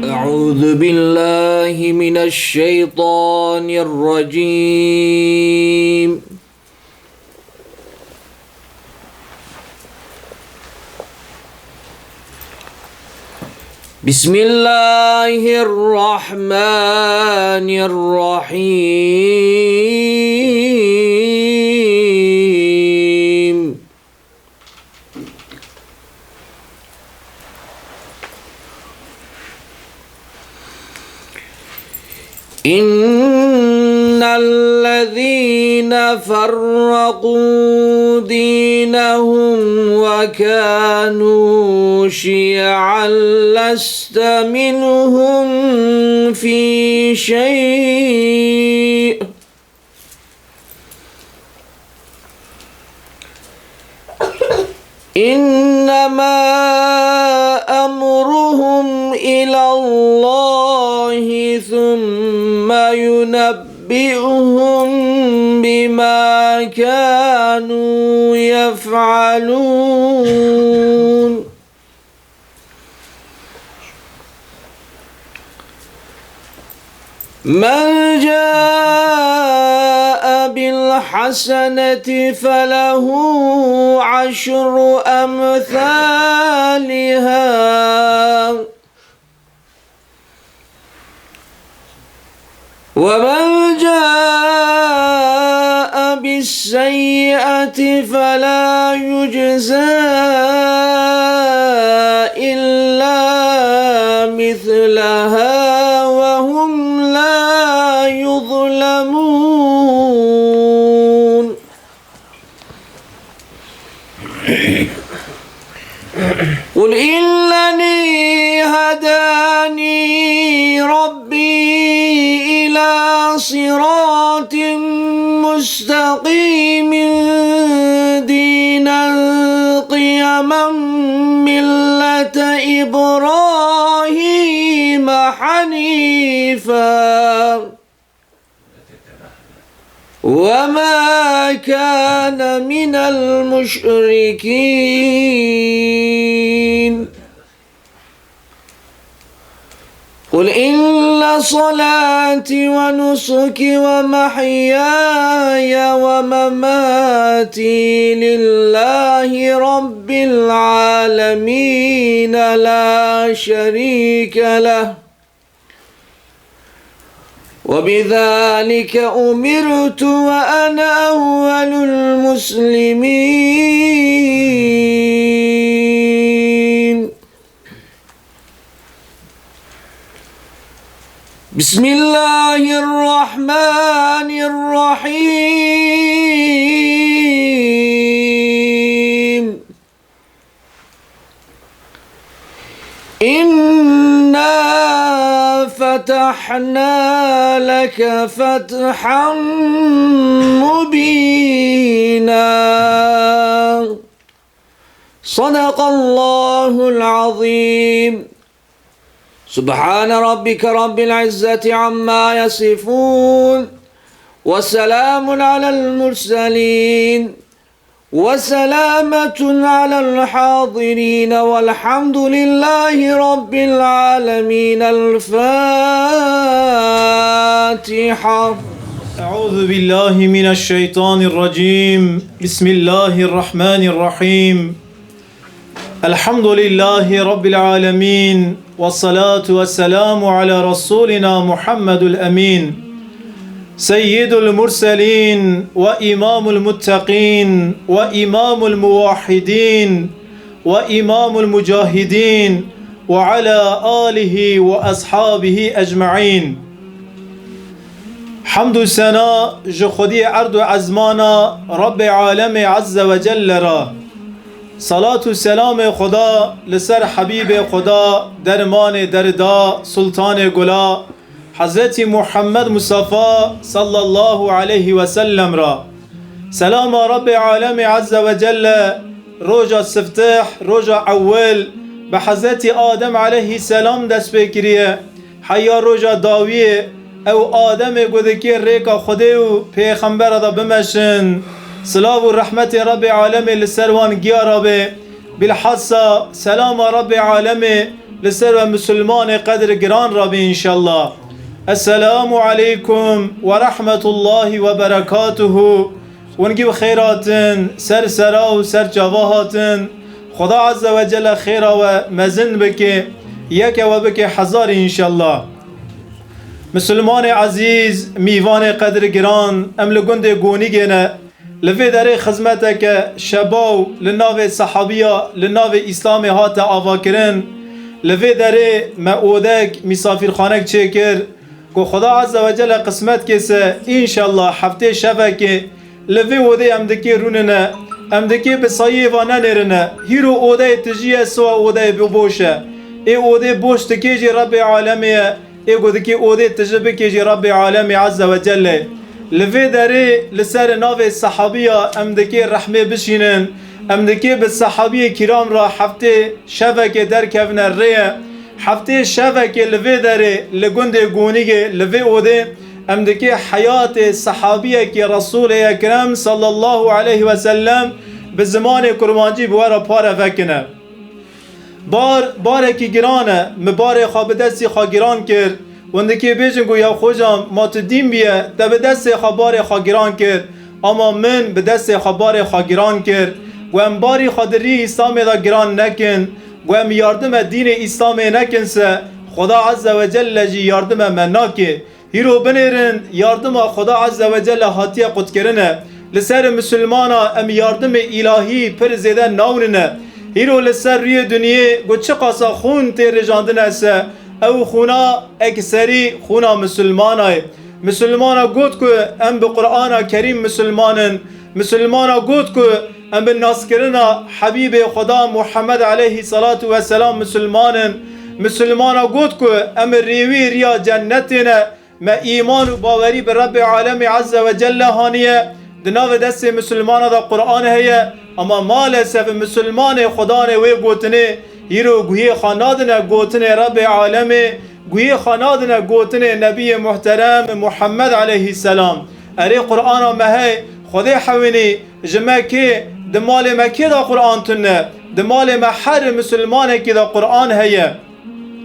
أعوذ بالله من الشيطان الرجيم. بسم الله الرحمن الرحيم. إن الذين فرقوا دينهم وكانوا شيعا لست منهم في شيء إنما أمرهم إلى الله ثم ينبئهم بما كانوا يفعلون. من جاء بالحسنة فله عشر أمثالها ومن جاء بالسيئة فلا يجزى إلا مثلها وهم لا يظلمون. قل إنني هداني ربي إلى صراط مستقيم دينا قيما ملة إبراهيم حنيفا وما كان من المشركين. قل إن صلاتي ونسكي ومحياي ومماتي لله رب العالمين لا شريك له وبذلك أمرت وأنا أول المسلمين. بسم الله الرحمن الرحيم. إنا فتحنا لك فتحا مبينا. صدق الله العظيم. سبحان ربك رب العزة عما يصفون وسلام على المرسلين وسلامة على الحاضرين والحمد لله رب العالمين. الفاتحة. أعوذ بالله من الشيطان الرجيم. بسم الله الرحمن الرحيم. الحمد لله رب العالمين والصلاة والسلام على رسولنا محمد الأمين سيد المرسلين وإمام المتقين وإمام الموحدين وإمام المجاهدين وعلى آله وأصحابه أجمعين. حمد و سنا جو خودی عرض و عزمانا رب عالم عز و جل را. صلاة و سلام خدا لسر حبیب خدا درمان دردا سلطان گلا حضرت محمد مصطفى صلی الله علیه و سلم را. سلام رب عالم عز و جل روجا استفتاح روجا اول به حضرت آدم علیه السلام دست بکریه حیا روجا داویه او آدم گودکی ریکا خوده و پیغمبر دا بمشن صلاة و رحمت رب عالم لسروان گیارا به بالحصة سلام رب عالم لسر مسلمان قدر گران را به انشالله. السلام علیکم و رحمت الله و برکاته ونجيب خيراتن سر سرا و سر جواهاتن خدا عز و جل خيرا و مزن بك يك و بك حزار انشالله. مسلمان عزیز میوان قدر گران ام لگند گونی گنه لفه داره خدمتک شباو لناو صحابیا لناو اسلام هات آوا کرن لفه داره معودک مسافر خانک چه کر که خدا عز و جل قسمت کسه انشالله هفته شبه که لفه اوده امدکی روننه امدکی بسایه و ننرنه هیرو اوده تجیه سوا اوده ببوشه ای اوده بوش تکیجی رب عالمیه ای گودکی اوده تجربه کیجی رب عالمی عز و جل لفه داره لسر ناو صحابیا امدکی رحمه بشینن امدکی به صحابی کرام را هفته شبکه در کفن ریه هفته شبکه لفه داره لگند گونیگه لفه اوده امدکی حیات صحابیه که رسول اکرم صلی الله علیه و سلم به زمان کرمانجی بوارا پاره فکنه بارکی گرانه مباره خواب دستی خواه گران کرد وندکی بیشن گو یا خوشم ما تو دین بیه ده به دست خواه بار خواه گران کرد اما من به دست خواه بار خواه گران کرد و ام باری خادری اسلام دا گران نکن و ام یاردم دین اسلام نکن سه خدا عز و جل جی یاردم من ناکه هیرو بنیرن یاردم خدا عز و جل حاتیه قد کرنه لسر مسلمانا ام یاردم الهی پر زیده ناوننه هیرو لسر روی دنیا گو چه قاسا خون تیر جاندن اسه او خونا اکثری خونا مسلمانای مسلمانا گوت که ام به قرآن کریم مسلمانا گوت که ام به ناسکرنا حبیب خدا محمد علیه صلاة و سلام مسلمانا گوت که ام ریوی ریا جنتنا ما ایمان و باوری به رب عالم عز و جل هانیه دناو دست مسلمانا دا قرآن هیه اما مالسف مسلمان خدا نه وی گوتنه هیرو گویی خانادنه گوتنه رب عالمه گویی خانادنه گوتنه نبی محترم محمد علیه السلام اری قرآن مهی خودی حوینی جمعه دمال مکی دا قرآن تنه دمال محر مسلمانه که دا قرآن هیه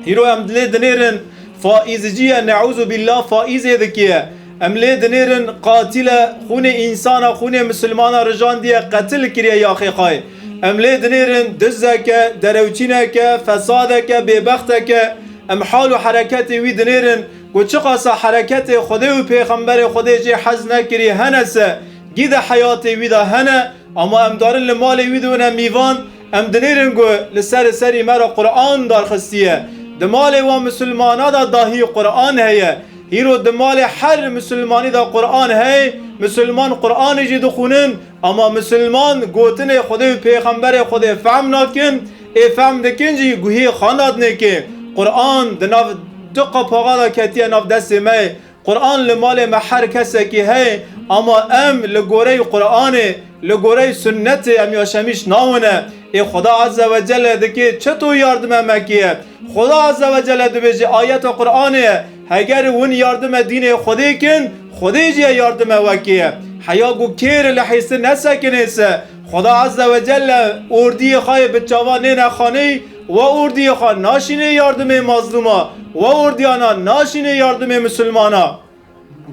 هیرو ام دلی دنیرن فائزجیه نعوذ بالله فائزه دکیه ام لی دنیرن قاتل خون انسان خون مسلمان رجان دیه قتل کریه یا خیخای ام لی دنیرن دزکه دروچینکه فسادکه بیبختکه ام حال و حرکت وی دنیرن گو چه قاسا حرکت خود و پیغمبر خود جی حز نکری هنسه گید حیات وی دا هنه اما ام دارن لمال وی دونه میوان ام دنیرن گو لسر سری مرا قرآن دار خستیه دمال و مسلمانا دا داهی قرآن هیه هیرو دمال هر مسلمانی دا قرآن هی مسلمان قرآن جی دخونن اما مسلمان گوتن خود و پیغمبر خود فهم ناکن ای فهم دکن جی گوهی خاند نکه قرآن دناف دقا پاقا دا کتیه ناف دست می قرآن لمال محر کسی که هی اما ام لگوره قرآن لگوره سنت ام یاشمیش ناونه ای خدا عز و جل دکی چطور یاردم مکیه خدا عز و جل دبیجی آیت قرآنه اگر اون یاردم دین خودی کن خودی جی یاردم وکیه حیا گو کیر لحیسته نسکنه سه خدا عز و جل اردی خواهی بچوانه نخانه و اردی خواه ناشینه یاردم مظلوما و اردیانا ناشینه یاردم مسلمانا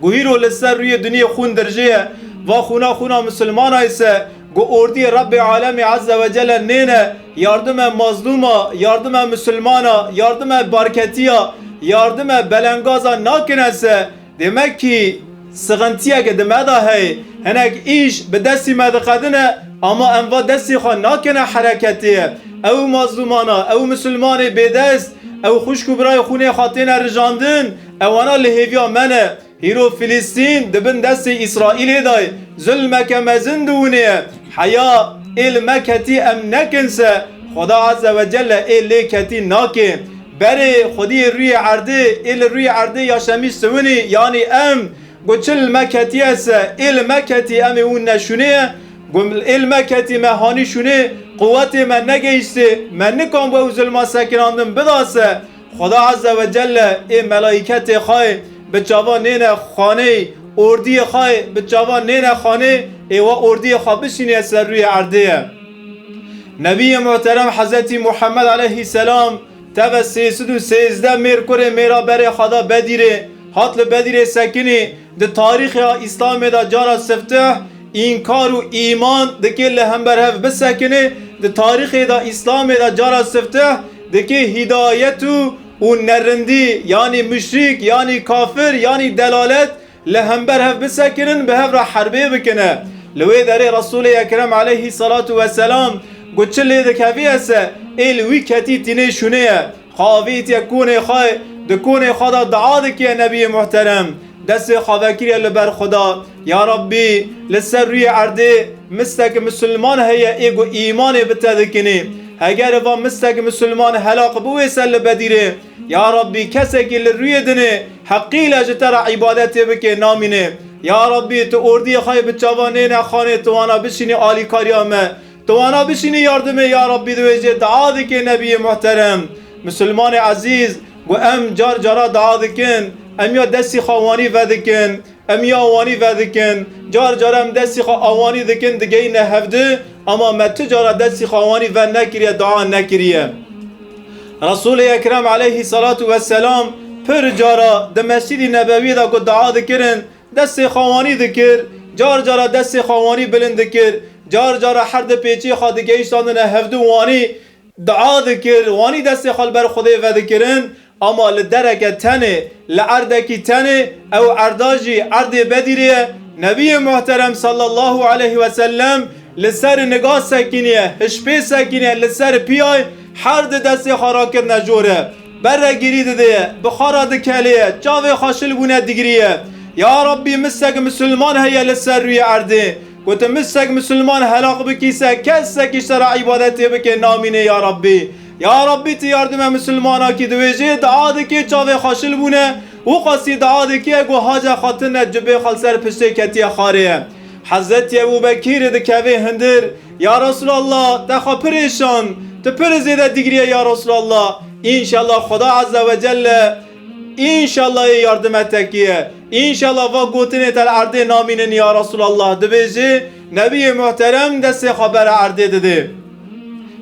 گویی رو لسر روی دنیا خون درجه و خونا مسلمان ایسه گو اردی رب عالم عز و جل نینه یاردم مظلوما یاردم مسلمانا یاردم بارکتیا یاردم بلنگازا ناکنسه demek ki sıkıntıya ki demeda hey henek iş be desti medqadine ama enva desti xo nakene hareketiye ev mazlumana ev müslümane bedest ev xuşku bray xune xatine rjandin evana lehevya mene هیرو فلسطین دبن دست اسرائیل دای ظلمک مزندونه حیا علمکتی ام نکنسه خدا عز و جل لیکتی ناکه بره خودی روی عرده روی عرده یا شمیش سونی یعنی ام گوچل مکتی است علمکتی ام اون نشونه علمکتی مهانی شونه قوت من نگیسته من نکام با ظلما سکناندم بداسه خدا عز و جل ای ملائکت خواه به جوان نین خانه اردی خواه به جوان نین خانه ای و اردی خواه بشینی سر روی عرده نبی محترم حضرت محمد علیه السلام تب 313 میر کره میرا بر خدا بدیره حاطل بدیره سکنی ده تاریخ اسلام دا جارا سفته اینکار و ایمان دکه لهم برهف بسکنه ده تاریخ دا اسلام دا جارا سفته دکه هدایت و نرندی یعنی مشرک یعنی کافر یعنی دلالت لهم برهف بسکنن به هف را حربه بکنه لوی داره رسول اکرم علیه الصلاة والسلام گوچه لیده کفی هسته ایلوی کتی تینه شونه خواهیت یکونه خواه دکونه خدا دعا دکیه نبی محترم دست خواهکیری لبر خدا یا ربی لسر روی عرده مستک مسلمان هیا ایگو ایمان بتدکنی اگر و مستک مسلمان حلاق بوی سل بدیره یا ربی کسی که روی دنه حقی لجتر عبادت بکه نامینه یا ربی تو اردی خواه بچوانه نخانه توانا بشینی آلی کاریامه توانا بشینی یاردمه یا ربی دویجه دعا دکه نبی محترم مسلمان عزیز و ام جار جارا دعا دکن ام یا دستی خوانی ودکن ام یا آوانی ودکن جار جارم دستی آوانی دکن دگه نهفده اما مت جارا دستی خوانی و نکریه دعا نکریه رسول اکرم علیه الصلاة والسلام پر جارا ده مسجد نبوی دا که دعا دکرن دستی خوانی دکر جار جارا دستی خوانی بلند دکر جار جارا هر ده پیچی خواهد گیشتان نهفده وانی دعا دکر وانی دستی خال بر خدای ودکرن اما لدرک تنه لعردکی تنه او عرداجی عرد بدیره نبی محترم صلی الله علیه و سلم لسر نگاه سکینیه هشپی سکینیه لسر پیای هر دستی خارا کر نجوره بره گیری ده بخارا دکلیه جاوه خاشل بونه دیگریه یا ربی مسک مسلمان هیا لسر روی عرده گوت مسک مسلمان حلاق بکیسه کسه کشتر عبادتی بکه نامینه یا ربی یا ربی تی یاردم مسلمانا کی دویجه دعا دکی چاوه خاشل بونه و قاسی دعا دکی گو حاجه خاطن جبه خالسر پشته کتی خاریه حضرت ابو بکیر دکوه هندر یا رسول الله تخوا پریشان تو پر زیده دیگریه یا رسول الله انشالله خدا عز و جل انشالله یاردمت تکیه انشالله و گوتنه تل عرده نامینن یا رسول الله دویجه نبی محترم دست خبر عرده دده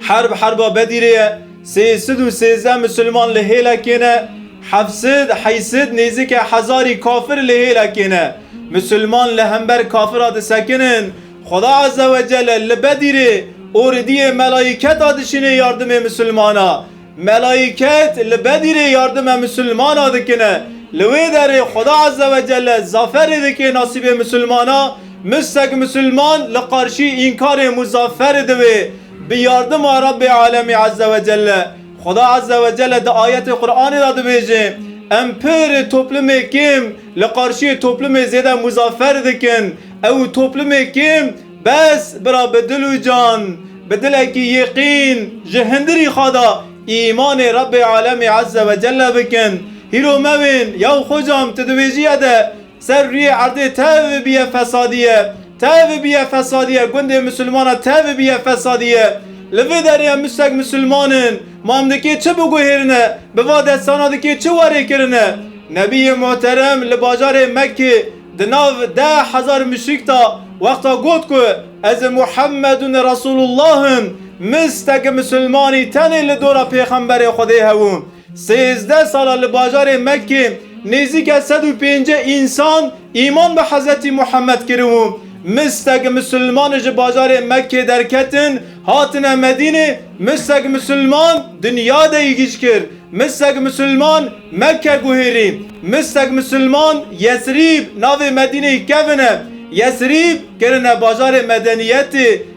حرب بدیره 313 مسلمان لهیله کنه 700 نیزی که هزاری کافر لهیله کنه مسلمان لهمبر کافر آده سکنن خدا عز و جل لبدیره اوردی ملائکت آدشینه یاردم مسلمانا ملائکت لبدیره یاردم مسلمان آده کنه لوی داره خدا عز و جل زافر ده که نصیب مسلمانا مستک مسلمان لقارشی انکار مزافر دوه بیاردم رب عالمی عز و جل خدا عز و جل ده آیت قرآن داده بیجه امپر توپلم کم لقارشی توپلم زیده مزافر دکن او توپلم کم بس برا بدل و جان بدل اکی یقین جهندری خدا ایمان رب عالمی عز و جل بکن هیرو موین یا خوجام تدویجیه ده سر روی عرده تاو بیه فسادیه تاو بیه فسادیه گنده مسلمانه تاو بیه فسادیه لوی داره مستق مسلمانن مامدکی چه بگو هرنه به وادستانا دکی چه واره کرنه نبی محترم لباجار مکه دناو 10,000 مشرک تا وقتا گوت که از محمد رسول الله مستق مسلمانی تنه لدورا پیغمبر خدای هون 13 سال لباجار مکه نزدیک 105 انسان ایمان به حضرت محمد کرده مستق مسلمان ج بازار مکه درکتن هاتن مدینه مستق مسلمان دنیا ده یگیش کر مستق مسلمان مکه گوهری مستق مسلمان یسریب ناو مدینه کونه یسریب کرنه بازار مدنیت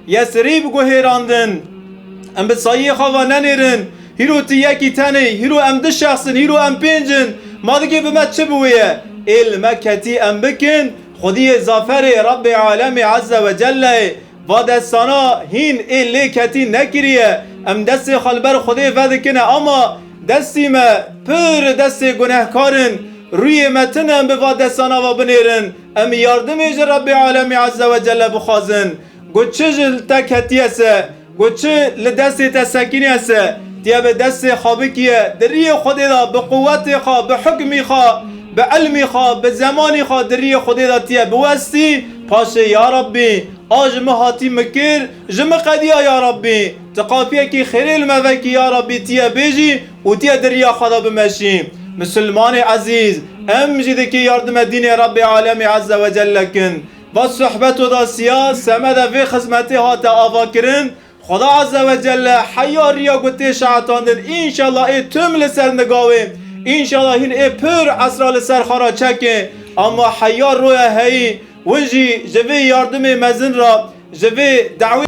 یسریب گوهراندن ام به سایه خواه ننیرن هیرو تی یکی تنه هیرو ام ده شخصن هیرو ام پینجن ما دیگه به چه بویه المكتي ام بكن خدي زافر رب العالم عز وجل و دستانا هین ایلی کتی نکریه ام دست خالبر خدای فدکنه اما دستی ما پر دست گناهکارن روی متنم به و دستانا و بنیرن ام یاردم ایج رب العالم عز و جل بخوازن گوچه جلتا کتی اسه گوچه لدست تسکینی اسه تیا به دست خوابی کیه دری خدای دا به قوت خواه به حکمی خواه به علمی خواه به زمانی خواه دری خدای دا تیا بوستی پاشه یا ربی آج مهاتی مکر جم قدیا یا ربی تقافیه کی خیلی الموکی یا ربی تیا بیجی و تیا دریا خدا بمشی مسلمان عزیز ام جده کی یاردم دین رب العالم عز و جل کن با صحبت و دا سیاس سمد و خدمتی ها تا آوا کرن خدا عز و جل حیاریا گوته شعطاندن انشالله ای تم لسر نگاوه انشالله هین ای پر اسرا لسر خارا چکه اما حیار روی هی ونجی جوی یاردم مزن را جوی دعوی